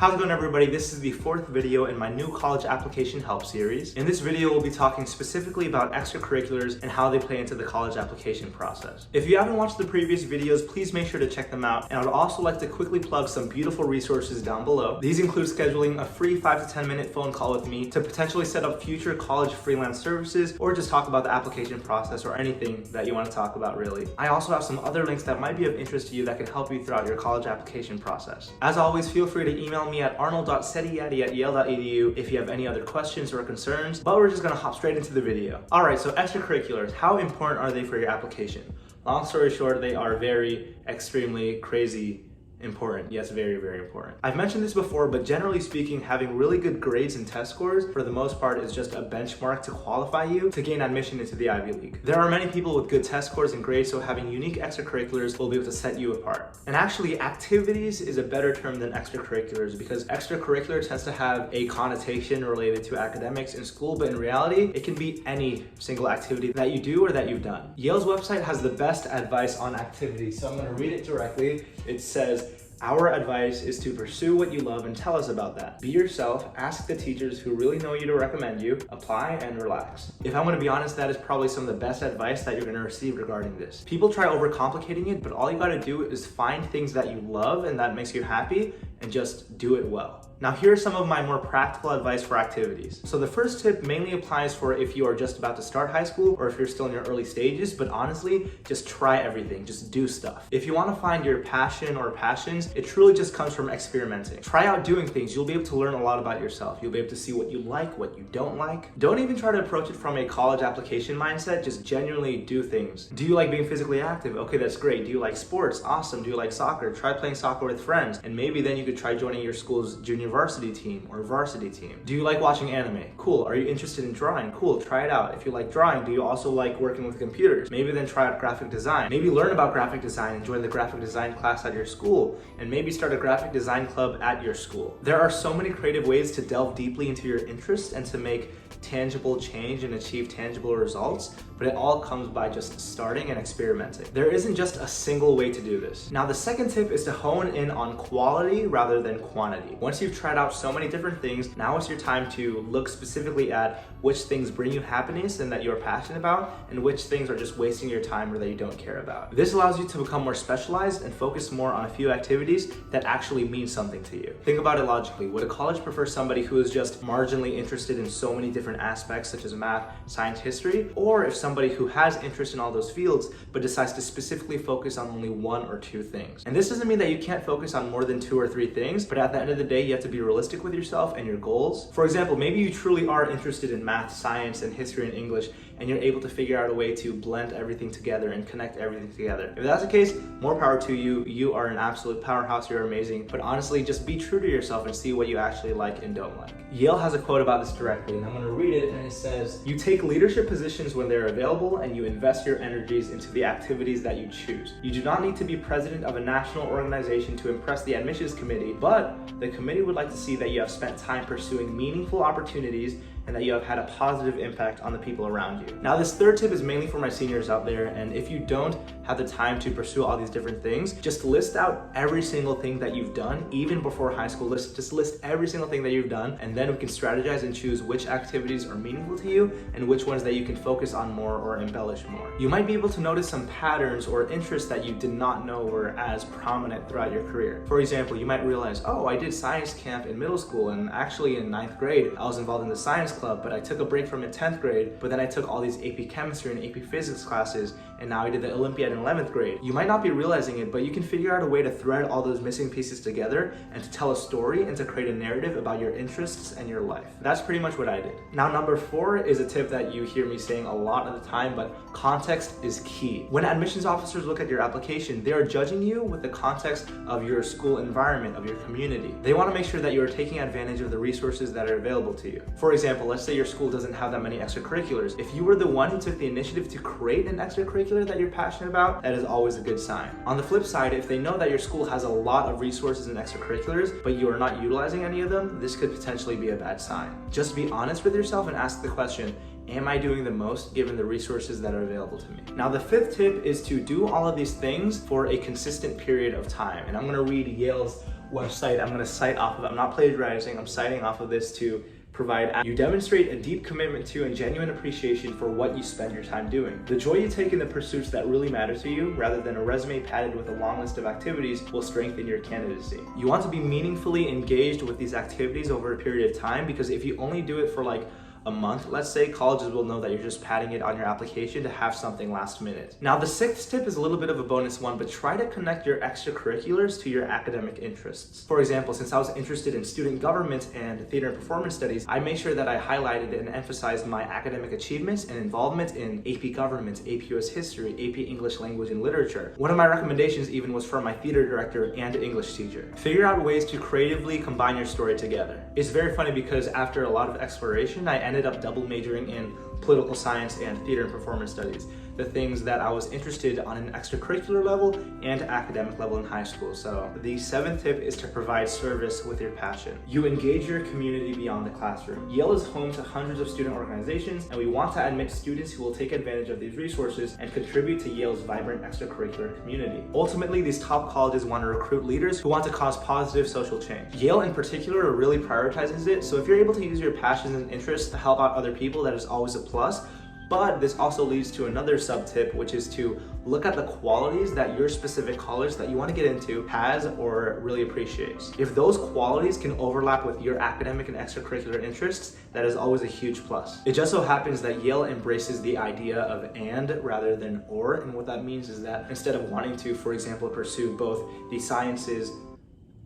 How's it going, everybody? This is the fourth video in my new college application help series. In this video, we'll be talking specifically about extracurriculars and how they play into the college application process. If you haven't watched the previous videos, please make sure to check them out. And I would also like to quickly plug some beautiful resources down below. These include scheduling a free 5 to 10 minute phone call with me to potentially set up future college freelance services or just talk about the application process or anything that you want to talk about, really. I also have some other links that might be of interest to you that can help you throughout your college application process. As always, feel free to email me at arnold.setiadi@yale.edu if you have any other questions or concerns, but we're just gonna hop straight into the video. All right, so extracurriculars, how important are they for your application? Long story short, they are very, extremely, crazy important. Yes, very, very important. I've mentioned this before, but generally speaking, having really good grades and test scores for the most part is just a benchmark to qualify you to gain admission into the Ivy League. There are many people with good test scores and grades, so having unique extracurriculars will be able to set you apart. And actually, activities is a better term than extracurriculars because extracurricular tends to have a connotation related to academics in school, but in reality, it can be any single activity that you do or that you've done. Yale's website has the best advice on activities, so I'm going to read it directly. It says, "Our advice is to pursue what you love and tell us about that. Be yourself, ask the teachers who really know you to recommend you, apply and relax." If I'm gonna be honest, that is probably some of the best advice that you're gonna receive regarding this. People try overcomplicating it, but all you gotta do is find things that you love and that makes you happy and just do it well. Now here's some of my more practical advice for activities. So the first tip mainly applies for if you are just about to start high school or if you're still in your early stages, but honestly, just try everything, just do stuff. If you wanna find your passion or passions, it truly just comes from experimenting. Try out doing things, you'll be able to learn a lot about yourself. You'll be able to see what you like, what you don't like. Don't even try to approach it from a college application mindset, just genuinely do things. Do you like being physically active? Okay, that's great. Do you like sports? Awesome. Do you like soccer? Try playing soccer with friends, and maybe then you could try joining your school's junior varsity team or varsity team. Do you like watching anime? Cool. Are you interested in drawing? Cool, try it out. If you like drawing, do you also like working with computers? Maybe then try out graphic design. Maybe learn about graphic design and join the graphic design class at your school, and maybe start a graphic design club at your school. There are so many creative ways to delve deeply into your interests and to make tangible change and achieve tangible results, but it all comes by just starting and experimenting. There isn't just a single way to do this. Now, the second tip is to hone in on quality rather than quantity. Once you've tried out so many different things, now is your time to look specifically at which things bring you happiness and that you're passionate about, and which things are just wasting your time or that you don't care about. This allows you to become more specialized and focus more on a few activities that actually mean something to you. Think about it logically. Would a college prefer somebody who is just marginally interested in so many different aspects such as math, science, history, or if somebody who has interest in all those fields but decides to specifically focus on only one or two things? And this doesn't mean that you can't focus on more than 2 or 3 things, but at the end of the day, you have to be realistic with yourself and your goals. For example, maybe you truly are interested in math, science, and history and English, and you're able to figure out a way to blend everything together and connect everything together. If that's the case, more power to you. You are an absolute powerhouse, you're amazing. But honestly, just be true to yourself and see what you actually like and don't like. Yale has a quote about this directly, and I'm gonna read it, and it says, "You take leadership positions when they're available, and you invest your energies into the activities that you choose. You do not need to be president of a national organization to impress the admissions committee, but the committee would like to see that you have spent time pursuing meaningful opportunities and that you have had a positive impact on the people around you." Now, this third tip is mainly for my seniors out there, and if you don't have the time to pursue all these different things, just list out every single thing that you've done, even before high school. Just list every single thing that you've done, and then we can strategize and choose which activities are meaningful to you and which ones that you can focus on more or embellish more. You might be able to notice some patterns or interests that you did not know were as prominent throughout your career. For example, you might realize, oh, I did science camp in middle school, and actually in 9th grade, I was involved in the science club, but I took a break from it in 10th grade, but then I took all these AP chemistry and AP physics classes, and now I did the Olympiad in 11th grade. You might not be realizing it, but you can figure out a way to thread all those missing pieces together and to tell a story and to create a narrative about your interests and your life. That's pretty much what I did. Now, number 4 is a tip that you hear me saying a lot of the time, but context is key. When admissions officers look at your application, they are judging you with the context of your school environment, of your community. They want to make sure that you are taking advantage of the resources that are available to you. For example, let's say your school doesn't have that many extracurriculars. If you were the one who took the initiative to create an extracurricular that you're passionate about, that is always a good sign. On the flip side, if they know that your school has a lot of resources and extracurriculars, but you are not utilizing any of them, this could potentially be a bad sign. Just be honest with yourself and ask the question, am I doing the most given the resources that are available to me? Now, the 5th tip is to do all of these things for a consistent period of time. And I'm gonna read Yale's website I'm going to cite off of. I'm not plagiarizing, I'm citing off of this to provide. You demonstrate a deep commitment to and genuine appreciation for what you spend your time doing. The joy you take in the pursuits that really matter to you, rather than a resume padded with a long list of activities, will strengthen your candidacy. You want to be meaningfully engaged with these activities over a period of time, because if you only do it for like a month, let's say, colleges will know that you're just padding it on your application to have something last minute. Now, the sixth tip is a little bit of a bonus one, but try to connect your extracurriculars to your academic interests. For example, since I was interested in student government and theater and performance studies, I made sure that I highlighted and emphasized my academic achievements and involvement in AP Government, AP US History, AP English Language and Literature. One of my recommendations even was from my theater director and English teacher. Figure out ways to creatively combine your story together. It's very funny because after a lot of exploration, I ended up double majoring in political science and theater and performance studies, the things that I was interested on an extracurricular level and academic level in high school. So the seventh tip is to provide service with your passion. You engage your community beyond the classroom. Yale is home to hundreds of student organizations, and we want to admit students who will take advantage of these resources and contribute to Yale's vibrant extracurricular community. Ultimately, these top colleges want to recruit leaders who want to cause positive social change. Yale in particular really prioritizes it, so if you're able to use your passions and interests to help out other people, that is always a plus. But this also leads to another sub-tip, which is to look at the qualities that your specific college that you want to get into has or really appreciates. If those qualities can overlap with your academic and extracurricular interests, that is always a huge plus. It just so happens that Yale embraces the idea of and rather than or, and what that means is that instead of wanting to, for example, pursue both the sciences,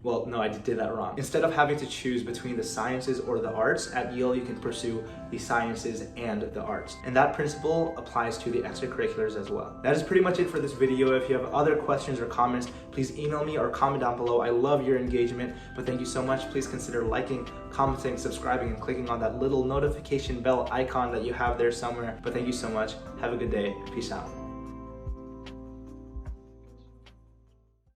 well, no, I did that wrong. Instead of having to choose between the sciences or the arts, at Yale you can pursue the sciences and the arts. And that principle applies to the extracurriculars as well. That is pretty much it for this video. If you have other questions or comments, please email me or comment down below. I love your engagement, but thank you so much. Please consider liking, commenting, subscribing, and clicking on that little notification bell icon that you have there somewhere. But thank you so much. Have a good day. Peace out.